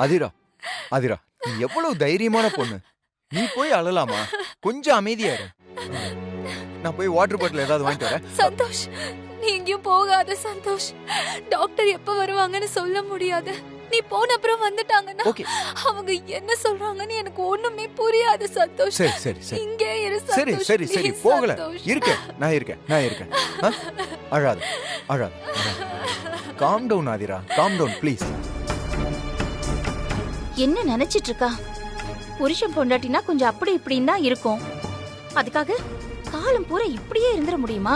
அதிரா அதிரா, நீ எவ்வளவு தைரியமான பொண்ணு. நீ போய் அழலாமா? கொஞ்சம் அமைதியா இரு. நான் போய் வாட்டர் பாட்டில் ஏதாவது வாங்கிட்டு வரேன். சந்தோஷ், நீ எங்கேயும் போகாத சந்தோஷ். டாக்டர் எப்ப வருவாங்கன்னு சொல்ல முடியாது. நீ போன அப்புறம் வந்துட்டாங்கன்னா அவங்க என்ன சொல்றாங்கன்னு எனக்கு ஒண்ணுமே புரியாது சந்தோஷ். சரி சரி சரி, இங்கே இரு சந்தோஷ். சரி சரி சரி, போகல. இருக்கேன், நான் இருக்கேன், நான் இருக்கேன். அழாத அழாத. Calm down Athira, calm down please. என்ன நினைச்சிட்டு இருக்கா? புருஷன் பொண்டாட்டினா கொஞ்சம் அப்படி இப்படின்னு தான் இருக்கும். அதுக்காக காலம் பூரா இப்படியே இருந்துட முடியுமா?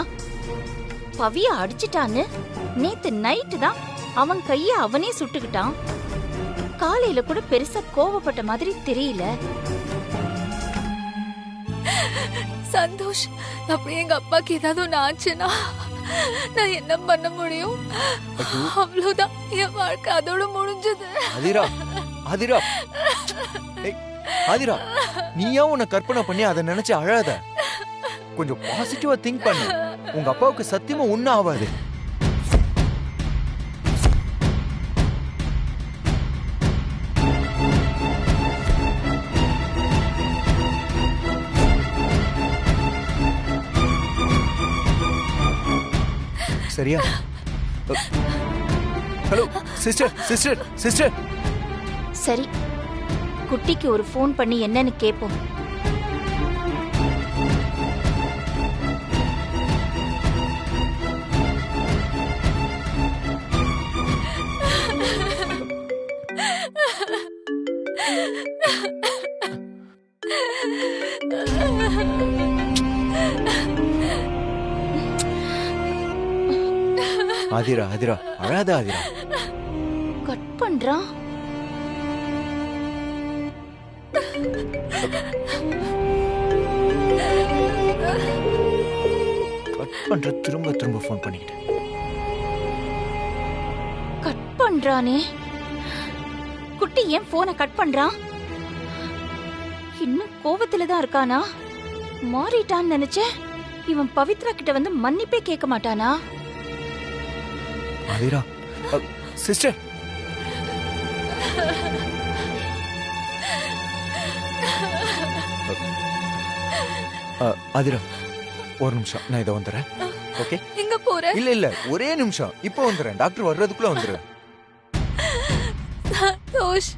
பவிய அடிச்சிட்டான்னு நேத்து நைட்டு தான் அவன் கைய அவனே சுட்டுக்கிட்டான். காலையில கூட பெருசா கோவப்பட்ட மாதிரி தெரியல. சந்தோஷ், அப்படி எங்க அப்பாக்கு ஏதாவது ஒண்ணு ஆச்சுன்னா நான் என்ன பண்ண முடியும்? அவ்வளவுதான், என் வாழ்க்கை அதோட முடிஞ்சது. அதிரா அதிரா, அதிரா, நீயா உன்னை கற்பனை பண்ணி அதை நினைச்சு அழாத. கொஞ்சம் பாசிட்டிவா திங்க் பண்ணு. உங்க அப்பாவுக்கு சத்தியமா ஒண்ணும் ஆகாது. சரியா? Hello sister, sister, sister. சரி, குட்டிக்கு ஒரு ஃபோன் பண்ணி என்னன்னு கேப்போம். ஆதிரா ஆதிரா, அழாத ஆதிரா. கட் பண்றான். கட் பண்ற, திரும்ப திரும்ப ஃபோன் பண்ணிக்கிட்டு. கட் பண்றானே. குட்டி ஏன் போனை கட் பண்றான்? இன்னும் கோவத்துல தான் இருக்கானா? மாறிட்டான்னு நினைச்சேன். இவன் பவித்ரா கிட்ட வந்து மன்னிப்பே கேட்க மாட்டானா? ஆதிரா, சிஸ்டர். ஆதிரா, ஒரு நிமிஷம், நான் இதை வந்துடுறேன். ஓகே? எங்க போற? இல்ல இல்ல, ஒரே நிமிஷம், இப்போ வந்துடுறேன். டாக்டர் வர்றதுக்குள்ள வந்துடுறேன். சந்தோஷ்,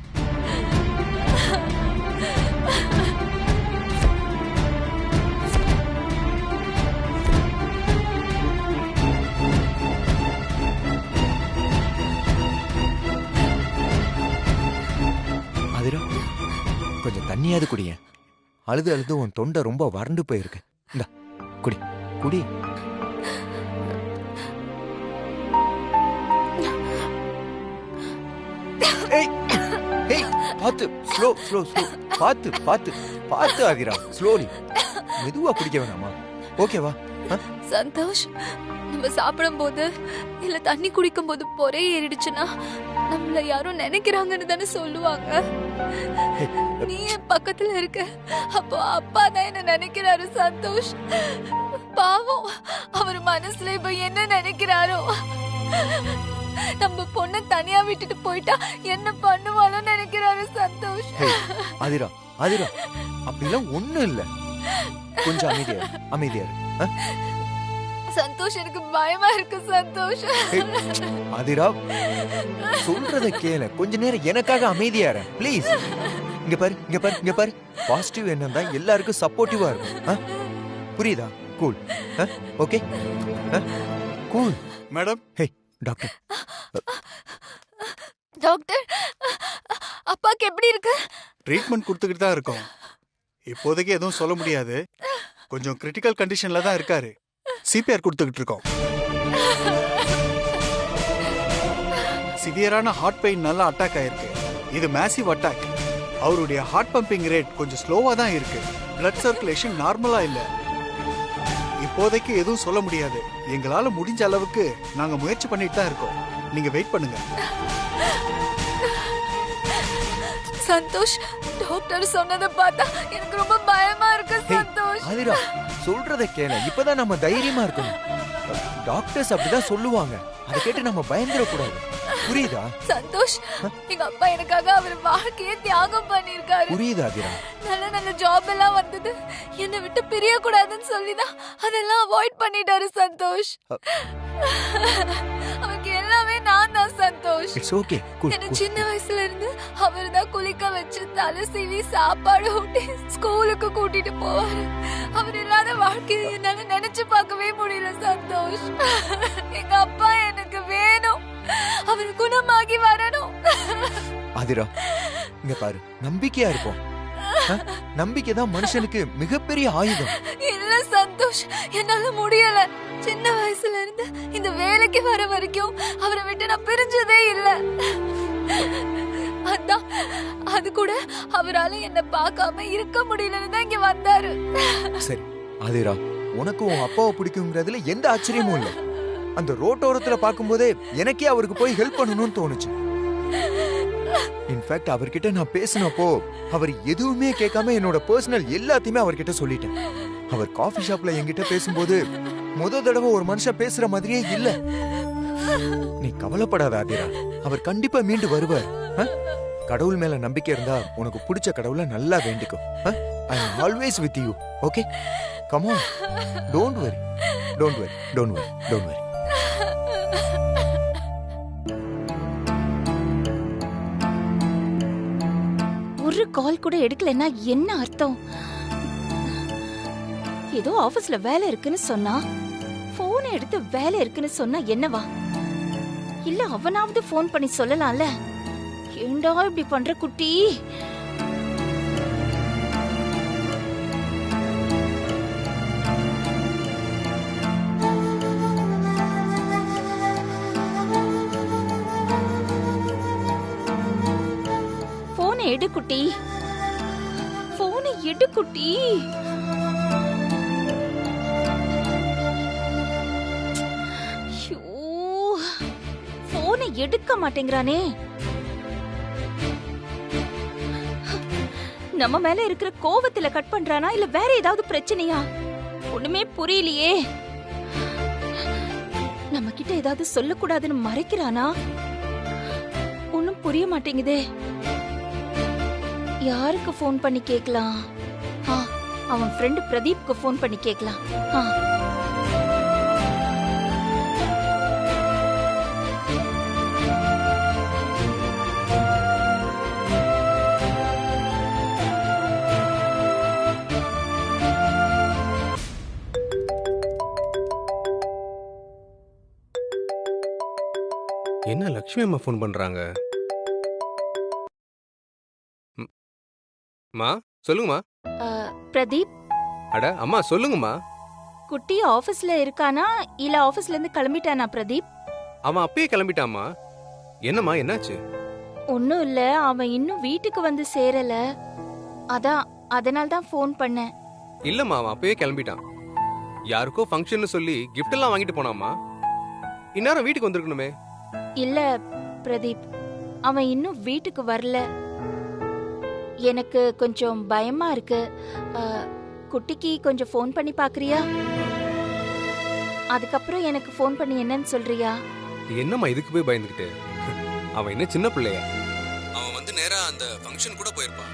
கொஞ்சம் தண்ணியாவது குடிய. அழுது அழுது உன் தொண்டை ரொம்ப வறண்டு போயிருக்கு. இந்த குடி குடி. பாத்து, ஸ்லோ ஸ்லோ ஸ்லோ. பாத்து பாத்து பாத்து ஆதிரா, ஸ்லோலி. மெதுவா குடிக்க வேணாமா? ஓகேவா? சந்தோஷ், நம்ம சாப்பிடும் போது இல்ல தண்ணி குடிக்கும் போது பொறை ஏறிடுச்சுன்னா நம்மள யாரும் நினைக்கிறாங்கன்னு தானே சொல்லுவாங்க. நீ என் பக்கத்துல இருக்க, அப்போ அப்பா தான் என்ன நினைக்கிறாரு சந்தோஷ். பாவம், அவர் மனசுல இப்ப என்ன நினைக்கிறாரோ. நம்ம பொண்ண தனியா விட்டுட்டு போயிட்டா என்ன பண்ணுவாளோ நினைக்கிறாரு சந்தோஷ். ஆதிரா ஆதிரா, அப்படிலாம் ஒண்ணும் இல்ல. கொஞ்சம் அமைதியா அமைதியா. சந்தோஷ், எனக்கு பயமா இருக்கு சந்தோஷ். ஆதிரா, சொல்றத கேளு. கொஞ்ச நேரம் எனக்காக அமைதியா இரு ப்ளீஸ். இங்க பாரு, இங்க பாரு, இங்க பாரு. பாசிட்டிவ் எண்ணம் தான் எல்லாருக்கும் சப்போர்ட்டிவா இருக்கும். புரியுதா? கூல். Okay, cool. மேடம். ஹே டாக்டர். டாக்டர், அப்பாக்கு எப்படி இருக்கு? ட்ரீட்மெண்ட் கொடுத்துக்கிட்டு தான் இருக்கோம். இப்போதைக்கு எதுவும் சொல்ல முடியாது. கொஞ்சம் கிரிட்டிக்கல் கண்டிஷன்ல தான் இருக்காரு. சிபிஆர் கொடுத்துக்கிட்டு இருக்கோம். சிவியரான ஹார்ட் பெயின் நல்லா அட்டாக் ஆயிருக்கு. இது மேசிவ் அட்டாக். அவருடைய ஹார்ட் பம்பிங் ரேட் கொஞ்சம் ஸ்லோவா தான் இருக்கு. பிளட் சர்க்குலேஷன் நார்மலா இல்ல. இப்போதைக்கு எதுவும் சொல்ல முடியாது. எங்களால முடிஞ்ச அளவுக்கு நாங்க முயற்சி பண்ணிட்டு தான் இருக்கோம். நீங்க வெயிட் பண்ணுங்க. சந்தோஷ், டாக்டர் சொன்னதை பார்த்தா எனக்கு ரொம்ப பயமா இருக்கு சந்தோஷ். ஆதிரா, சொல்றத கேளு. இப்பதான் நம்ம தைரியமா இருக்கணும். டாக்டர்ஸ் அப்படிதான் சொல்லுவாங்க. அதை கேட்டு நம்ம பயந்துட கூடாது. புரியுதா? சந்தோஷ், எங்க அப்பா எனக்காக அவர் வாழ்க்கையை தியாகம் பண்ணிருக்காரு. புரியுதா அதிரா? நல்ல நல்ல ஜாப் எல்லாம் வந்தது, என்னை விட்டு பிரிய கூடாதுன்னு சொல்லிதான் அதெல்லாம் அவாய்ட் பண்ணிட்டாரு சந்தோஷ். அவருக்கு எல்லாமே நான் தான் சந்தோஷ். It's okay. கூல். என்ன சின்ன வயசுல இருந்து அவர்தான் குளிக்க வச்சு தலை சீவி சாப்பாடு ஊட்டி ஸ்கூலுக்கு கூட்டிட்டு போவாரு. அவர் இல்லாத வாழ்க்கையை என்னால நினைச்சு பார்க்கவே முடியல சந்தோஷ். எங்க அப்பா எனக்கு வேணும், அவர் குணமாகி வரணும். அதிரா, இங்க பாரு, நம்பிக்கையா இருப்போம். நம்பிக்கை தான் மனுஷனுக்கு மிகப்பெரிய ஆயுதம். இல்ல சந்தோஷ், என்னால முடியல. சின்ன வயசுல இருந்து இந்த வேலைக்கு வர வரைக்கும் அவரை விட்டு நான் பிரிஞ்சதே இல்ல. அதான் அது கூட அவரால என்ன பார்க்காம இருக்க முடியலன்னு தான் இங்க வந்தாரு. சரி அதிரா, உனக்கு உன் அப்பாவை பிடிக்குங்கிறதுல எந்த ஆச்சரியமும் இல்ல. அந்த ரோட்டோரத்துல பாக்கும்போதே எனக்கே அவருக்கு போய் ஹெல்ப் பண்ணணும்னு தோணுச்சு. இன்ஃபேக்ட் அவர்கிட்ட நான் பேசினப்போ அவர் எதுவுமே கேட்காம என்னோட பர்சனல் எல்லாத்தையுமே அவர்கிட்ட சொல்லிட்டேன். அவர் காஃபி ஷாப்ல என்கிட்ட பேசும்போது தடவை ஒரு மனுஷன் பேசுற மாதிரியே இல்ல. நீ கவலைப்படாத அதிரா, அவர் கண்டிப்பா மீண்டு வருவார். கடவுள் மேல நம்பிக்கை இருந்தா உனக்கு பிடிச்ச கடவுளை நல்லா வேண்டிக்கும். I am always with you. Okay, come on, don't worry, don't worry, don't worry, don't worry. ஒரு கால் கூட எடுக்கலன்னா என்ன அர்த்தம்? ஏதோ ஆபீஸ்ல வேலை இருக்குன்னு சொன்னா, போன் எடுத்து வேலை இருக்குன்னு சொன்னா என்னவா? இல்ல அவனாவது போன் பண்ணி சொல்லலாம்ல. ஏண்டா இப்படி பண்ற குட்டி? போனை எடு குட்டி, போனை எடு குட்டி. போனை எடுக்க மாட்டேங்கிறானே. நம்ம மேல இருக்கிற கோவத்துல கட் பண்றானா இல்ல வேற ஏதாவது பிரச்சனையா? ஒண்ணுமே புரியலையே. நம்ம கிட்ட ஏதாவது சொல்லக்கூடாதுன்னு மறைக்கிறானா? ஒண்ணும் புரிய மாட்டேங்குதே. யாருக்கு போன் பண்ணி கேக்கலாம்? அவன் ஃப்ரெண்ட் பிரதீப்க்கு போன் பண்ணி கேக்கலாம். என்ன லக்ஷ்மி அம்மா ஃபோன் பண்றாங்க? மா சொல்லுங்கம்மா. பிரதீப். அட அம்மா சொல்லுங்கம்மா. குட்டி ஆபீஸ்ல இருக்கானா இல்ல ஆபீஸ்ல இருந்து கிளம்பிட்டானா பிரதீப்? அவன் அப்பயே கிளம்பிட்டாமா. என்னம்மா என்னாச்சு? ஒண்ணும் இல்ல, அவன் இன்னும் வீட்டுக்கு வந்து சேரல. அதனால தான் ஃபோன் பண்ணேன். இல்லம்மா, அவன் அப்பயே கிளம்பிட்டான். யாருக்கோ ஃபங்க்ஷன் சொல்லி கிஃப்ட் எல்லாம் வாங்கிட்டு போனாமா. இந்நேரம் வீட்டுக்கு வந்திருக்கணுமே. இல்ல பிரதீப், அவன் இன்னும் வீட்டுக்கு வரல. எனக்கு கொஞ்சம் பயமா இருக்கு. குட்டிக்கு கொஞ்சம் ஃபோன் பண்ணி பாக்குறியா? அதுக்கப்புறம் எனக்கு ஃபோன் பண்ணி என்னன்னு சொல்றியா? என்னம்மா இதுக்கு போய் பயந்துக்கிட்டு? அவன் என்ன சின்ன பிள்ளையா? அவன் வந்து நேரா அந்த ஃபங்க்ஷன் கூட போயிருப்பான்.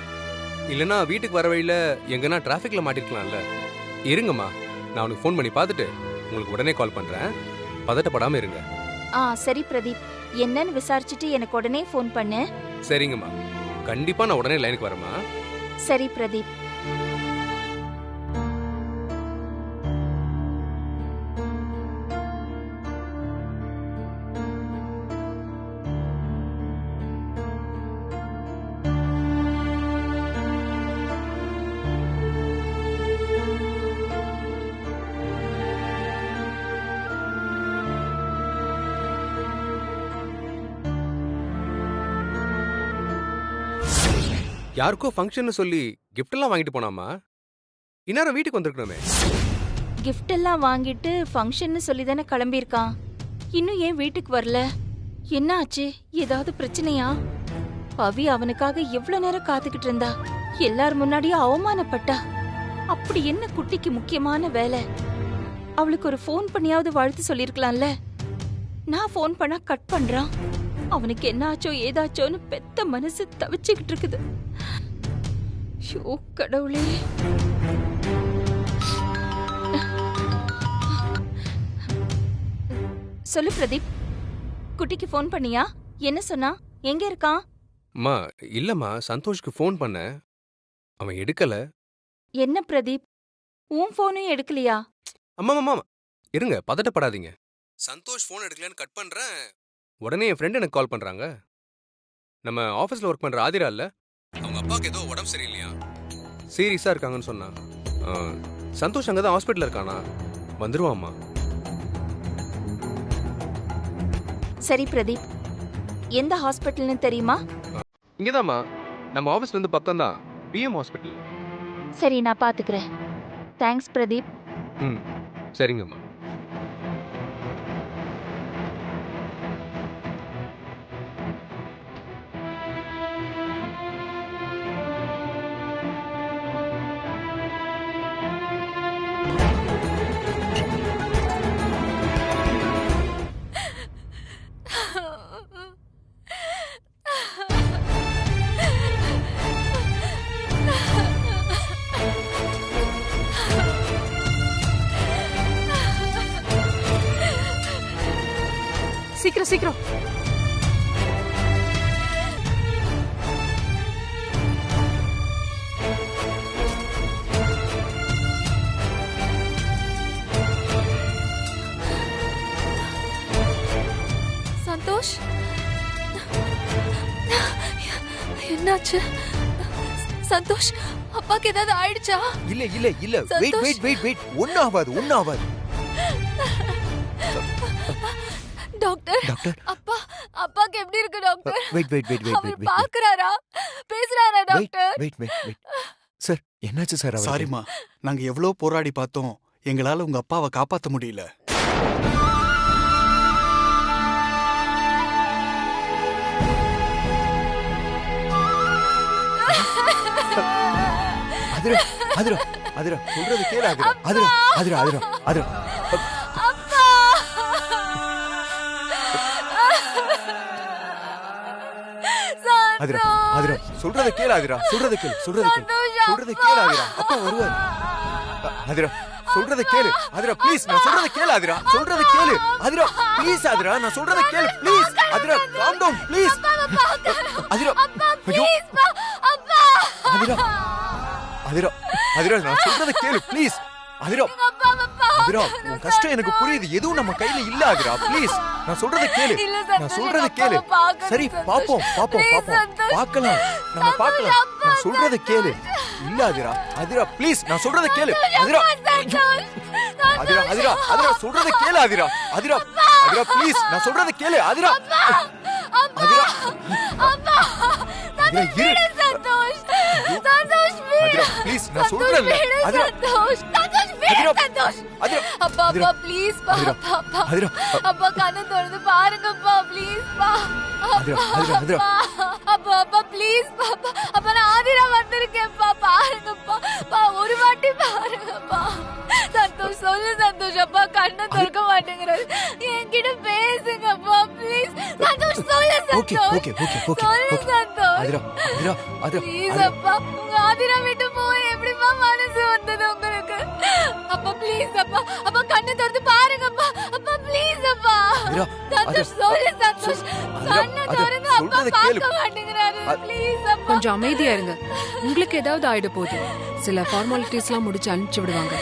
இல்லனா வீட்டுக்கு வர வழியில எங்கன்னா டிராஃபிக்ல மாட்டிருக்கலாம்ல. இருங்கம்மா, நான் உனக்கு ஃபோன் பண்ணி பார்த்துட்டு உங்களுக்கு உடனே கால் பண்றேன். பதட்டப்படாம இருங்க. சரி பிரதீப், என்னன்னு விசாரிச்சுட்டு எனக்கு உடனே ஃபோன் பண்ணு. சரிங்கம்மா, கண்டிப்பா நான் உடனே லைனுக்கு வரேம்மா. சரி பிரதீப். யாருக்கோ ஃபங்க்ஷன் சொல்லி கிஃப்ட் எல்லாம் வாங்கிட்டு போனாமா. இந்நேரம் வீட்டுக்கு வந்திருக்கணுமே. கிஃப்ட் எல்லாம் வாங்கிட்டு ஃபங்க்ஷன் சொல்லி தானே கிளம்பியிருக்கான். இன்னும் ஏன் வீட்டுக்கு வரல? என்ன ஆச்சு? ஏதாவது பிரச்சனையா? பவி அவனுக்காக எவ்வளவு நேரம் காத்துக்கிட்டு இருந்தா. எல்லார் முன்னாடியும் அவமானப்பட்டா. அப்படி என்ன குட்டிக்கு முக்கியமான வேலை? அவளுக்கு ஒரு ஃபோன் பண்ணியாவது வாழ்த்து சொல்லிருக்கலாம்ல. நான் ஃபோன் பண்ணா கட் பண்றான். அவனுக்கு என்ன ஆச்சோ ஏதாச்சோன்னு பெத்த மனசு தவிச்சுக்கிட்டு இருக்குது. ஐயோ கடவுளே. சொல்லு பிரதீப், குட்டிக்கு ஃபோன் பண்ணியா? என்ன சொன்னா? எங்க இருக்கான்? அம்மா இல்லம்மா, சந்தோஷ்க்கு ஃபோன் பண்ணேன், அவன் எடுக்கல. என்ன பிரதீப், உன் போனும் எடுக்கலையா? அம்மா அம்மா இருங்க, பதட்டப்படாதீங்க. சந்தோஷ் ஃபோன் எடுக்கலன்னு கட் பண்றேன், உடனே என் ஃப்ரெண்ட் எனக்கு கால் பண்றாங்க. நம்ம ஆஃபீஸ்ல ஒர்க் பண்ற ஆதிரா இல்ல, அவங்க அப்பாவுக்கு ஏதோ உடம்பு சரியில்லையா, சீரியஸா இருக்காங்கன்னு சொன்னா. சந்தோஷ் அங்கதான் ஹாஸ்பிட்டல் இருக்கானா, வந்துருவாம்மா. சரி பிரதீப், எந்த ஹாஸ்பிட்டல்னு தெரியுமா? இங்கதாம்மா, நம்ம ஆஃபீஸ்ல இருந்து பக்கம் தான், பிஎம் ஹாஸ்பிட்டல். சரி, நான் பாத்துக்கிறேன். தேங்க்ஸ் பிரதீப். ம் சரிங்கம்மா. சீக்கிரம் சீக்கிரம். சந்தோஷ், என்னாச்சு? சந்தோஷ், அப்பாக்கு ஏதாவது ஆயிடுச்சா? இல்ல இல்ல இல்ல, வெயிட் வெயிட் வெயிட் வெயிட், ஒன்னும் ஆகாது ஒன்னும் ஆகாது. டாக்டர், டாக்டர், அப்பா அப்பாக்கு எப்படி இருக்கு doctor? Wait wait wait wait அவர் வெயிட் பாக்குறாரா, பேசுறாரா doctor? Wait wait wait. Sir என்னாச்சு சார்? அவருக்கு சாரிம்மா, நாங்க எவ்வளவு போராடி பார்த்தோம், எங்களால உங்க அப்பாவை காப்பாத்த முடியல. அதிரா அதிரா அதிரா, சொல்றது கேளு. அதிரா அதிரா அதிரா அதிரா அதிரா. அப்பா, அதிரா அதிரா, சொல்றத கேளு. அதிரா சொல்றத கேளு, சொல்றத கேளு, சொல்றத கேளு. அதிரா அப்பா வருவார். அதிரா சொல்றத கேளு. அதிரா ப்ளீஸ், நான் சொல்றத கேளு. அதிரா சொல்றத கேளு. அதிரா ப்ளீஸ், அதிரா நான் சொல்றத கேளு please. Athira calm down please. Athira ஐயோ, அதிரா அதிரா அதிரா, நான் சொல்றத கேளு ப்ளீஸ். அதிரா அதிரா, உன் கஷ்டம் எனக்கு புரியுது, எதுவும் நம்ம கையில இல்ல. அதிரா ப்ளீஸ், நான் சொல்றத கேளு. நான் சொல்றத கேளு. சரி பாப்போம் பாப்போம் பாப்போம், பார்க்கலாம், நம்ம பார்க்கலாம். நான் சொல்றத கேளு. இல்ல அதிரா, அதிரா ப்ளீஸ், நான் சொல்றத கேளு. அதிரா அதிரா அதிரா அதிரா, சொல்றத கேளு. அதிரா அதிரா அதிரா ப்ளீஸ், நான் சொல்றத கேளு. அதிரா அதிரா அதிரா இரு. அதிரா ப்ளீஸ், நான் சொல்றேன்ல. அதிரா அதிரா அதிரா அப்பா அப்பா ப்ளீஸ் பா, அப்பா அதிரா அப்பா கண்ணை திறந்து பாருங்கப்பா ப்ளீஸ் பா. அதிரா அதிரா அதிரா அப்பா அப்பா ப்ளீஸ் பா, அப்பா நான் ஆதிரா வந்திருக்கேன்ப்பா, பாருங்கப்பா பா, ஒரு வாட்டி பாருங்கப்பா. சந்தோஷ் சொல்லு சந்தோஷ், அப்பா கண்ணை திறக்க மாட்டேங்கிறாரு, என்கிட்ட பேசுங்கப்பா ப்ளீஸ். சந்தோஷ் சொல்லு okay Santhosh, okay okay okay சொல்லு ஓகே. சந்தோஷ். அதிரா அதிரா அதிரா ப்ளீஸ் அப்பா, உங்க ஆதிரா விட்டு போய் எப்படிப்பா மனசு வந்தது உங்களுக்கு? அப்பா ப்ளீஸ் அப்பா, அப்பா கண்ணை திறந்து பாருங்கப்பா, அப்பா ப்ளீஸ் அப்பா. அதிரா சந்தோஷ் சொல்லு சந்தோஷ், கண்ணை திறந்து அப்பா சொல்றத கேளு. பார்க்க மாட்டேங்கிறாரு ப்ளீஸ் அப்பா. கொஞ்சம் அமைதியா இருங்க. உங்களுக்கு ஏதாவது ஆயிட போகுது, சில ஃபார்மாலிட்டிஸ்லாம் முடிச்சு அனுப்பிச்சு விடுவாங்க.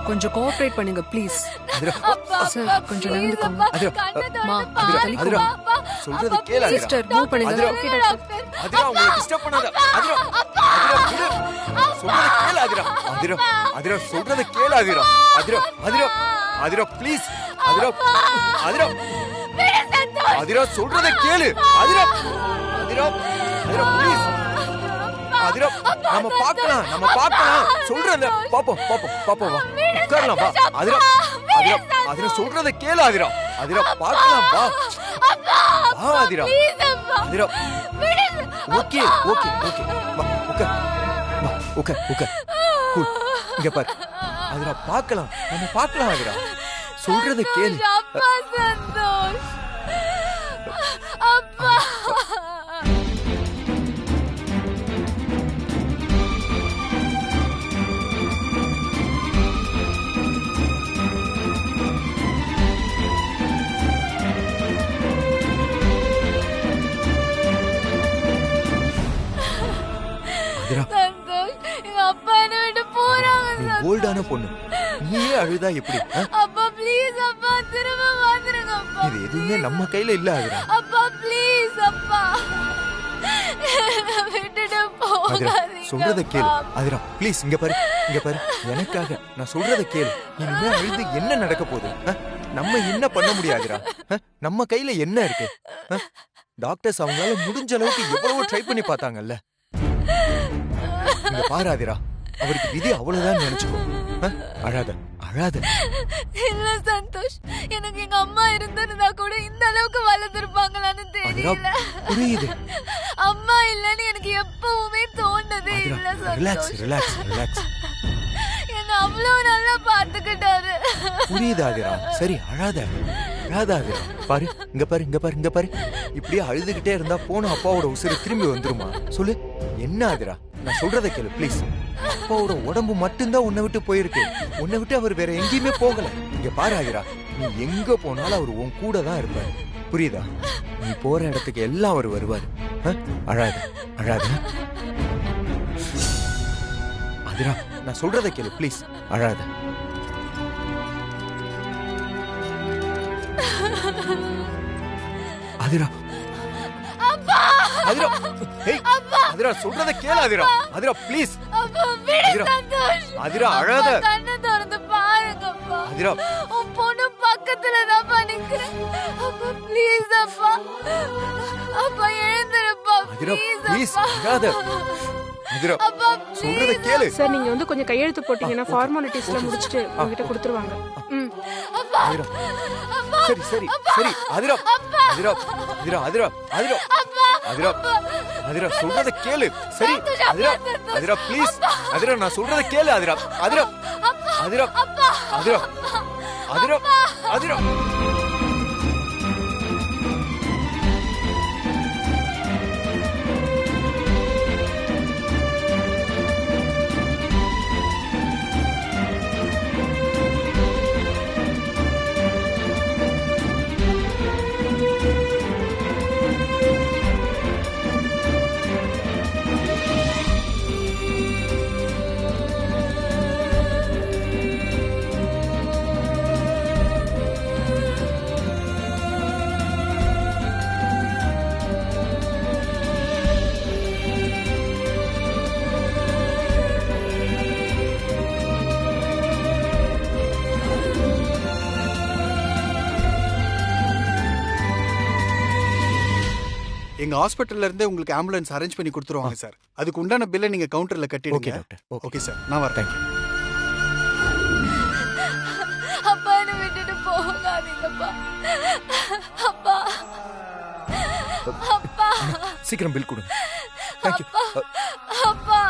கொஞ்சம் கோஆபரேட் பண்ணுங்க ப்ளீஸ். அதிரா அப்பா சார், அப்பா கொஞ்சம் ப்ளீஸ் நடந்துக்கோங்க. அப்பா, அதிரா, கண்ணை மா, திறந்து அதிரா, பாருங்க அதிரா, அப்பா. சொல்றத அப்பா, கேளு. அதிரா சிஸ்டர் மூவ் பண்ணுங்க. Athira okay doctor. Doctor. Athira, உங்களை டிஸ்டர்ப் பண்ணாத. அதிரா அதிரா விடு. சொல்றத கேளு. அதிரா அதிரா அதிரா, சொல்றத கேளு. அதிரா அதிரா அதிரா அதிரா ப்ளீஸ். அதிரா அதிரா அதிரா, சொல்றத கேளு. அதிரா அதிரா அதிரா ப்ளீஸ். அதிரா நம்ம பார்க்கலாம், நம்ம பார்க்கலாம். சொல்றத பாப்போம் பாப்போம் பாப்போம், வா உட்காரலாம் வா. அதிரா அதிரா அதிரா, சொல்றத கேளு. அதிரா அதிரா பார்க்கலாம் வா. வா Athira Athira. Okay okay okay, வா உட்கார், வா உட்கார் உட்கார். கூல், இங்க பாரு. அதிரா பார்க்கலாம், நம்ம பார்க்கலாம். அதிரா சொல்றத கேளு. அப்பா சந்தோஷ், அப்பா அழகான பொண்ணு, நீயே அழுதா எப்படி? அப்பா ப்ளீஸ் அப்பா திரும்ப வந்துருங்க அப்பா. இது எதுவுமே நம்ம கையில இல்ல ஆதிரா. அப்பா ப்ளீஸ் அப்பா விட்டுட்டு ஆதிரா போகாதீங்க. சொல்றத கேளு. ஆதிரா ப்ளீஸ் இங்க பாரு, இங்க பாரு, எனக்காக நான் சொல்றத கேளு. இனிமே அழுது என்ன நடக்க போகுது? நம்ம என்ன பண்ண முடியாதுடா. நம்ம கையில என்ன இருக்கு? டாக்டர்ஸ் அவங்களால முடிஞ்ச அளவுக்கு எவ்வளவோ ட்ரை பண்ணி பார்த்தாங்கல்ல. இங்க பாரு ஆதிரா, அவருக்கு விதி அவ்வளவுதான் நினைச்சுக்கோ. அழாத அழாத. இல்ல சந்தோஷ், எனக்கு எங்க அம்மா இருந்திருந்தா கூட இந்த அளவுக்கு வளர்ந்துருப்பாங்களான்னு தெரியல. புரியுது. அம்மா இல்லன்னு எனக்கு எப்பவுமே தோணுதே இல்ல ரிலாக்ஸ் சந்தோஷ். Relax relax. என்ன அவ்வளவு நல்லா பாத்துக்கிட்டாரு. புரியுது ஆதிரா, சரி அழாத அழாத ஆதிரா. பாரு இங்க பாரு, இங்க பாரு, இங்க பாரு. இப்படியே அழுதுகிட்டே இருந்தா போன அப்பாவோட உசுறு திரும்பி வந்துருமா? சொல்லு என்ன ஆதிரா, நான் சொல்றத கேளு ப்ளீஸ். அப்பாவோட உடம்பு மட்டும்தான் உன்னை விட்டு போயிருக்கு, உன்னை விட்டு அவர் வேற எங்கேயுமே போகல. இங்க பாரு ஆதிரா, நீ எங்க போனாலும் அவர் உன் கூட தான் இருப்பாரு. புரியுதா? நீ போற இடத்துக்கு எல்லாம் அவர் வருவாரு. அழாத அழாத ஆதிரா, நான் சொல்றத கேளு ப்ளீஸ். அழாத. ஆதிரா ஆதிரா, ஏய் ஆதிரா சொல்றத கேளு ஆதிரா. ஆதிரா ப்ளீஸ். அப்பா விடு ஆதிரா. சந்தோஷ். ஆதிரா அழாத. அப்பா, கண்ணை திறந்து பாருங்கப்பா. ஆதிரா. உன் பொண்ணு பக்கத்துல தான் நிக்கிறேன். அப்பா ப்ளீஸ் அப்பா. அப்பா எழுந்திருப்பா ஆதிரா ப்ளீஸ் ப்ளீஸ் அப்பா. அழாத. ஆதிரா அப்பா சொல்றத ப்ளீஸ். கேளு. சார் நீங்க வந்து கொஞ்சம் கையெழுத்து போட்டீங்கன்னா ஃபார்மாலிட்டிஸ்ல முடிச்சிட்டு உங்ககிட்ட கொடுத்துருவாங்க. அப்பா ஆதிரா சரி சரி சரி. ஆதிரா ஆதிரா ஆதிரா ஆதிரா ஆதிரா ஆதிரா ஆதிரா சொல்றத கேளு. சரி ஆதிரா ஆதிரா ப்ளீஸ். ஆதிரா நான் சொல்றத கேளு ஆதிரா. ஆதிரா ஆதிரா ஆதிரா ஆதிரா ஆதிரா. எங்க ஹாஸ்பிட்டல்ல இருந்தே உங்களுக்கு ஆம்புலன்ஸ் அரேஞ்ச் பண்ணி கொடுத்துருவாங்க சார். அதுக்கு உண்டான பில்லை நீங்க கவுண்டர்ல கட்டிடுங்க. Okay doctor. ஓகே சார், நான் வரேன். தேங்க்யூ. அப்பா என்னை விட்டுட்டு போகாதீங்கப்பா. அப்பா அப்பா சீக்கிரம் பில் கொடுங்க. தேங்க்யூ. அப்பா.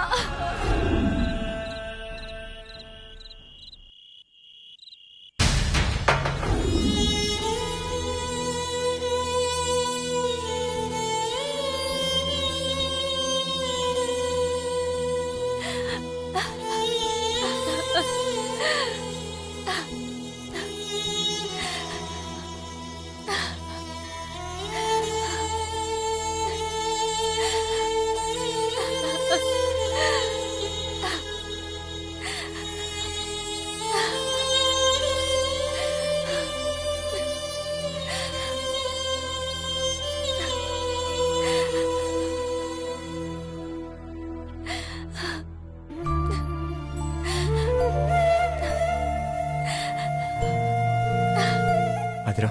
ஆதிரா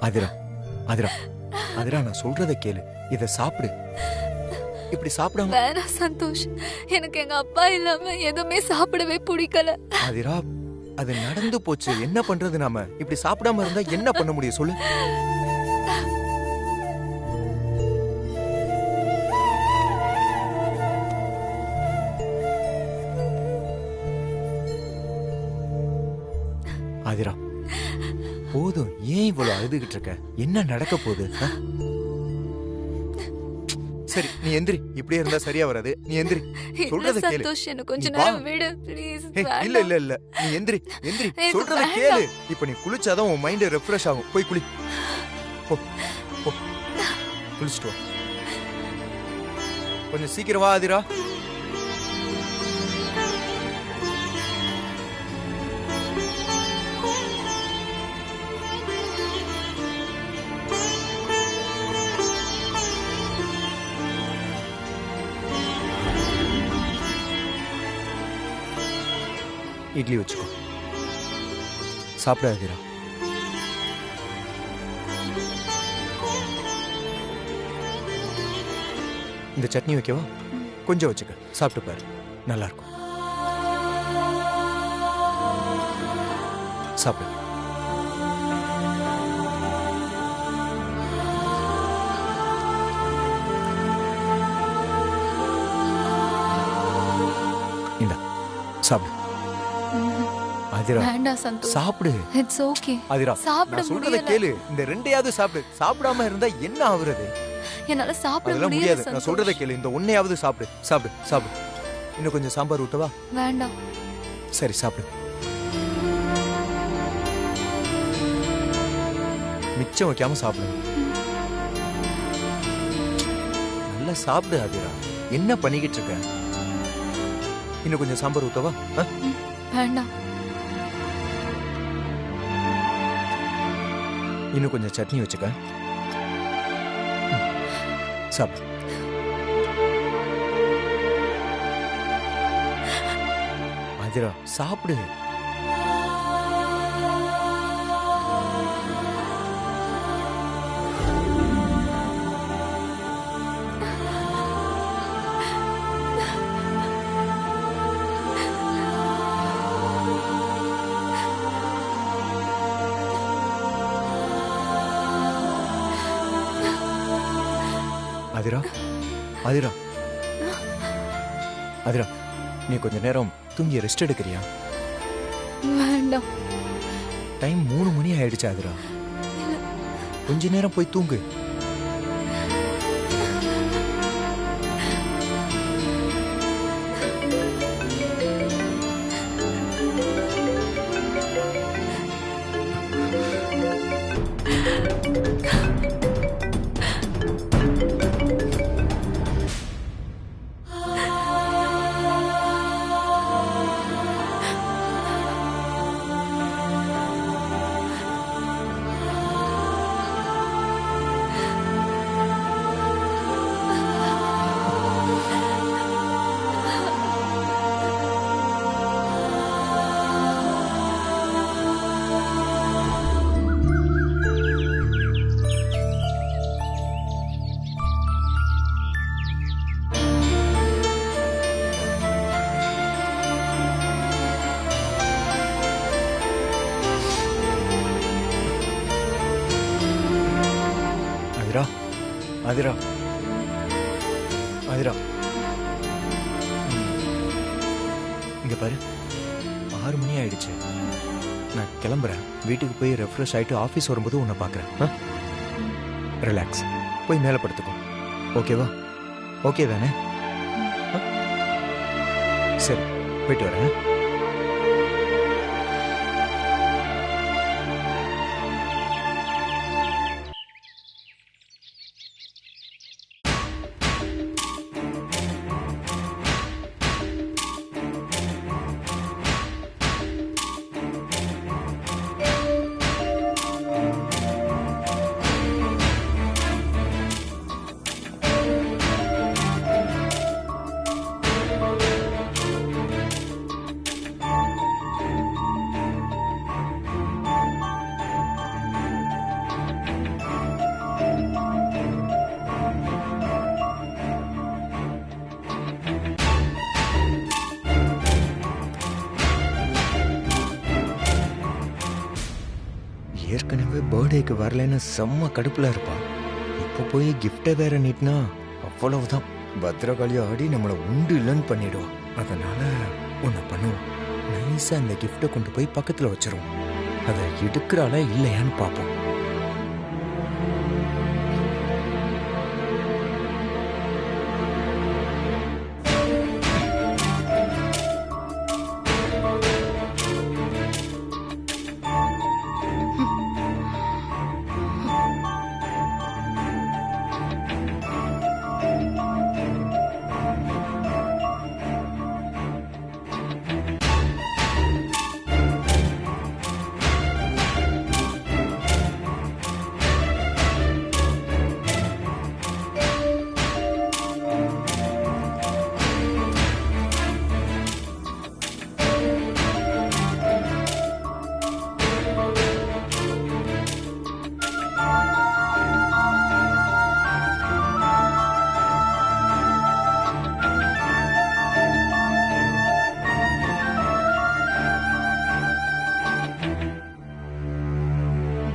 ஆதிரா ஆதிரா ஆதிரா நான் சொல்றத கேளு. இத சாப்பிடு. இப்படி சாப்பிடாம. வேணாம் சந்தோஷ், எனக்கு எங்க அப்பா இல்லாம எதுவுமே சாப்பிடவே பிடிக்கல. ஆதிரா அது நடந்து போச்சு, என்ன பண்றது? நாம இப்படி சாப்பிடாம இருந்தா என்ன பண்ண முடியும் சொல்லு? ஆதிரா போதும், ஏன் இவ்வளவு அழுதுகிட்டு இருக்க? என்ன நடக்க போகுது? சரி நீ எந்திரி. இப்படியே இருந்தா சரியா வராது. நீ எந்திரி. இல்ல சொல்றத கேளு. சந்தோஷ், எனக்கு கொஞ்ச நீ நேரம் வா. விடு ப்ளீஸ். இல்ல இல்ல இல்ல, நீ எந்திரி எந்திரி. எனக்கு சொல்றத வேண்டாம். கேளு. இப்ப நீ குளிச்சாதான் உன் மைண்ட் ரெஃப்ரெஷ் ஆகும். போய் குளி. போ போ குளிச்சுட்டு வா. கொஞ்சம் சீக்கிரம் வா ஆதிரா. இட்லி வச்சுக்கோ. சாப்பிட ஆதிரா. இந்த சட்னி வைக்கவா? கொஞ்சம் வச்சுக்க, சாப்பிட்டு பாரு, நல்லா இருக்கும். சாப்பிடு. இந்த சாப்பிடு. அதிரா வேண்டாம் சந்தோஷ். சாப்பிடு. It's okay. அதிரா சாப்பிட நான் சொல்றத முடியல. கேளு. இந்த ரெண்டையாவது சாப்பிடு. சாப்பிடாம இருந்தா என்ன ஆகுறது? என்னால சாப்பிட அதெல்லாம் முடியல முடியாது. நான் சொல்றத சந்தோஷ். கேளு. இந்த ஒன்னையாவது சாப்பிடு. சாப்பிடு சாப்பிடு. இன்னும் கொஞ்சம் சாம்பார் ஊட்டவா? வேண்டாம். சரி சாப்பிடு. மிச்சம் வைக்காம சாப்பிடு. நல்லா சாப்பிடு ஆதிரா. என்ன பண்ணிக்கிட்டு இருக்க? இன்னும் கொஞ்சம் சாம்பார் ஊத்தவா? வேண்டாம். இன்னும் கொஞ்சம் சட்னி வச்சுக்க. சாப்பிடு. ஆதிரா சாப்பிடு. ஆதிரா ஆதிரா ஆதிரா, நீ கொஞ்ச நேரம் தூங்கி ரெஸ்ட் எடுக்கிறியா? வேண்டாம். டைம் 3 மணி ஆயிடுச்சு ஆதிரா. கொஞ்ச நேரம் போய் தூங்கு. ஆதிரா ஆதிரா ஆதிரா, இங்க பாரு, 6 மணி ஆயிடுச்சு. நான் கிளம்புறேன். வீட்டுக்கு போய் ரெஃப்ரெஷ் ஆயிட்டு ஆஃபீஸ் வரும்போது உன்னை பார்க்குறேன். ரிலாக்ஸ். போய் மேலே படுத்துக்கோ. ஓகேவா? ஓகே தானே? சரி, போயிட்டு வரேன். ஏற்கனவே பர்த்டேக்கு வரலன்னு செம்ம கடுப்புல இருப்பான். இப்போ போய் கிஃப்டை வேற நீட்டினா அவ்வளவுதான். பத்திரகாளி ஆடி நம்மளை உண்டு இல்லைன்னு பண்ணிடுவான். அதனால ஒன்று பண்ணுவோம். நைஸா அந்த கிஃப்டை கொண்டு போய் பக்கத்தில் வச்சிருவோம். அதை எடுக்கிறாளா இல்லையான்னு பார்ப்போம்.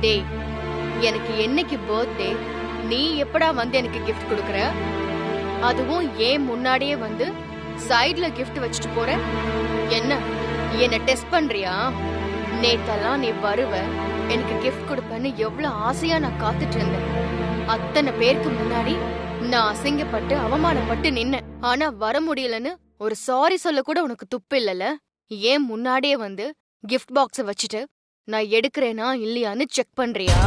டேய், எனக்கு என்னைக்கு பர்த்டே, நீ எப்படா வந்து எனக்கு gift கொடுக்கற? அதுவும் ஏன் முன்னாடியே வந்து சைடுல gift வச்சுட்டு போற? என்ன டெஸ்ட் பண்றியா? நேத்தெல்லாம் நீ வருவ, எனக்கு gift கொடுப்பேன்னு எவ்வளவு ஆசையா நான் காத்துட்டு இருந்தேன். அத்தனை பேருக்கு முன்னாடி நான் அசிங்கப்பட்டு அவமானப்பட்டு நின்னேன். ஆனா வர முடியலன்னு ஒரு சாரி சொல்ல கூட உனக்கு துப்பு இல்லல? ஏன் முன்னாடியே வந்து கிஃப்ட் பாக்ஸ வச்சுட்டு நான் எடுக்கிறேனா இல்லையான்னு செக் பண்றியா?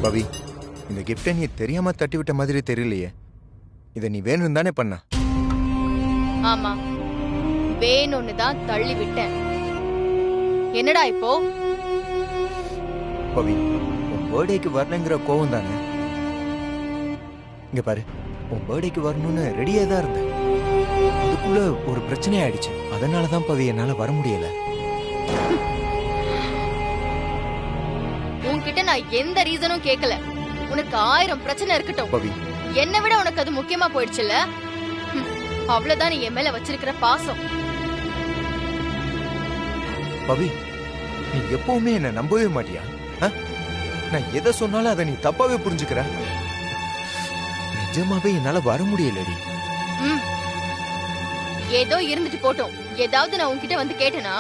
பவி, இந்த கிஃப்டை நீ தெரியாம தட்டி விட்ட மாதிரி தெரியலையே. இதை நீ வேணும் தானே பண்ண? ஆமா, வேணும்னு தான் தள்ளி விட்டேன். என்னடா இப்போ? பவி, உன் பர்த்டேக்கு வரலங்கிற கோவம் தானே? இங்க பாரு, உன் பர்த்டேக்கு வரணும்னு ரெடியா தான் இருந்தேன். அதுக்குள்ள ஒரு பிரச்சனை ஆயிடுச்சு. அதனாலதான் பவி என்னால வர முடியல. உன்கிட்ட நான் எந்த ரீசனும் கேட்கல. உனக்கு 1000 பிரச்சனை இருக்கட்டும். பவி, என்னை விட உனக்கு அது முக்கியமா போயிடுச்சுல்ல? அவ்வளவுதான் நீ என் மேல வச்சிருக்கிற பாசம். பவி, நீ எப்பவுமே என்ன நம்பவே மாட்டியா? நான் எதை சொன்னாலும் அதை நீ தப்பாவே புரிஞ்சுக்கிற. நிஜமாவே என்னால வர முடியலடி. ஏதோ இருந்துட்டு போட்டோம். ஏதாவது நான் உன்கிட்ட வந்து கேட்டேனா?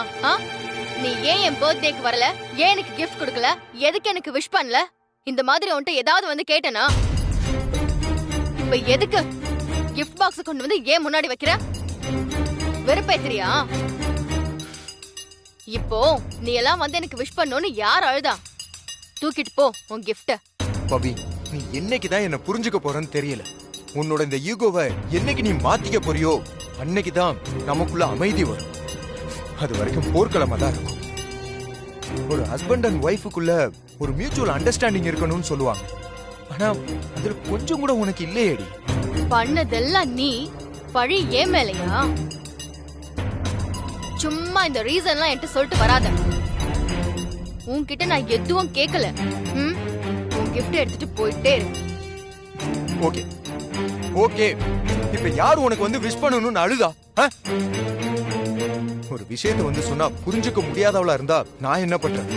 நீ ஏன் என் பர்த்டேக்கு வரல? ஏன் எனக்கு கிஃப்ட் கொடுக்கல? எதுக்கு எனக்கு விஷ் பண்ணல? இந்த மாதிரி உன்கிட்ட ஏதாவது வந்து கேட்டேனா? இப்ப எதுக்கு கிஃப்ட் பாக்ஸ் கொண்டு வந்து ஏன் முன்னாடி வைக்கிற? வெறுப்பேத்துறியா? இப்போ நீ எல்லாம் வந்து எனக்கு விஷ் பண்ணணும்னு யார் அழுதா? தூக்கிட்டு போ உன் கிஃப்ட. பவி, நீ என்னைக்குதான் என்ன புரிஞ்சுக்க போறன்னு தெரியல. உன்னோட இந்த ஈகோவை என்னைக்கு நீ மாத்திக்க போறியோ அன்னைக்குதான் நமக்குள்ள அமைதி வரும். அது வரைக்கும் போர்க்களமா தான் இருக்கும். ஒரு ஹஸ்பண்ட் அண்ட் ஒய்ஃபுக்குள்ள ஒரு மியூச்சுவல் அண்டர்ஸ்டாண்டிங் இருக்கணும்னு சொல்லுவாங்க. ஆனா அதுல கொஞ்சம் கூட உனக்கு இல்லையேடி. பண்ணதெல்லாம் நீ, பழி ஏன் மேலையா? சும்மா இந்த ரீசன்லாம் என்கிட்ட சொல்லிட்டு வராத. உன்கிட்ட நான் எதுவும் கேட்கல. உன் கிஃப்ட் எடுத்துட்டு போயிட்டே இரு. ஓகே ஓகே, இப்ப யாரு உனக்கு வந்து விஷ் பண்ணணும்னு அழுதா? ஒரு விஷயத்தை வந்து சொன்னா புரிஞ்சுக்க முடியாதவளா இருந்தா நான் என்ன பண்றேன்?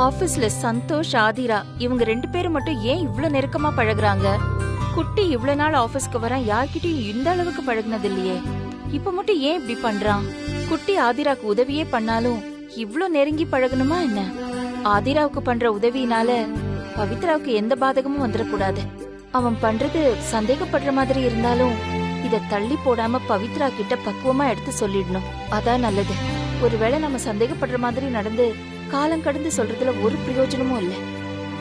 ஆபீஸ்ல சந்தோஷ், ஆதிரா இவங்க 2 பேரும் மட்டும் ஏன் இவ்ளோ நெருக்கமா பழகுறாங்க? குட்டி இவ்ளோ நாள் ஆபீஸ்க்கு வரான், யார்கிட்டயும் இந்த அளவுக்கு பழகுனது இல்லையே. இப்ப மட்டும் ஏன் இப்படி பண்றான்? குட்டி ஆதிராக்கு உதவியே பண்ணாலும் இவ்ளோ நெருங்கி பழகணுமா என்ன? ஆதிராவுக்கு பண்ற உதவினால பவித்ராவுக்கு எந்த பாதகமும் வந்துடக்கூடாது. அவன் பண்றது சந்தேகப்படுற மாதிரி இருந்தாலும் இத தள்ளி போடாம பவித்ரா கிட்ட பக்குவமா எடுத்து சொல்லிடணும். அதான் நல்லது. ஒருவேளை நம்ம சந்தேகப்படுற மாதிரி நடந்து காலம் கடந்து சொல்றதுல ஒரு பிரயோஜனமும் இல்ல.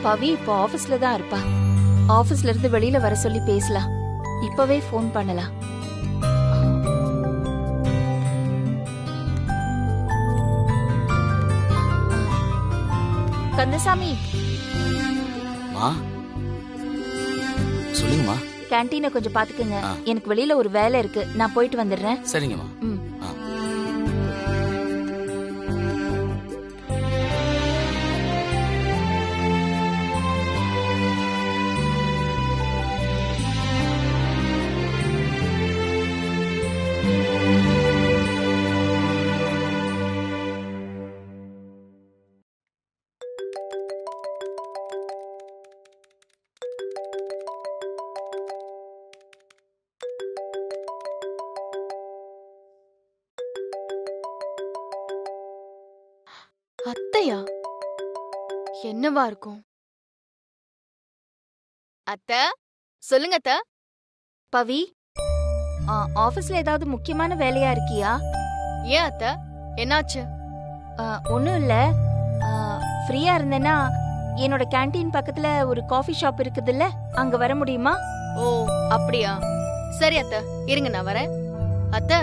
பவி இப்ப ஆபீஸ்ல தான் இருப்பா. ஆபீஸ்ல இருந்து வெளியில வர சொல்லி பேசலாம். இப்பவே போன் பண்ணலாம். கந்தசாமி, சொல்லுங்கம்மா. கேண்டீனை கொஞ்சம் பாத்துக்கங்க. எனக்கு வெளியில ஒரு வேலை இருக்கு, நான் போயிட்டு வந்துடுறேன். சரிங்கம்மா. அத்தையா? என்னவா இருக்கும்? அத்தை, சொல்லுங்க அத்தை. பவி, ஆபீஸ்ல ஏதாவது முக்கியமான வேலையா இருக்கியா? ஏன் அத்தை, என்னாச்சு? ஒன்றும் இல்ல, ஃப்ரீயா இருந்தேன்னா என்னோட கேண்டீன் பக்கத்துல ஒரு காஃபி ஷாப் இருக்குதுல்ல, அங்க வர முடியுமா? ஓ அப்படியா, சரி அத்தை, இருங்க நான் வரேன். அத்தை,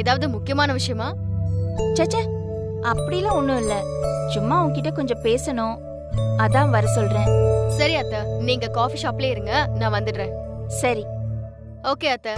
ஏதாவது முக்கியமான விஷயமா? சச்சே, அப்படிலாம் ஒன்றும் இல்ல, சும்மா உன்கிட்ட கொஞ்சம் பேசணும், அதான் வர சொல்றேன். சரி அத்தை, நீங்க காஃபி ஷாப்லயே இருங்க, நான் வந்துடுறேன். சரி. ஓகே அத்தை.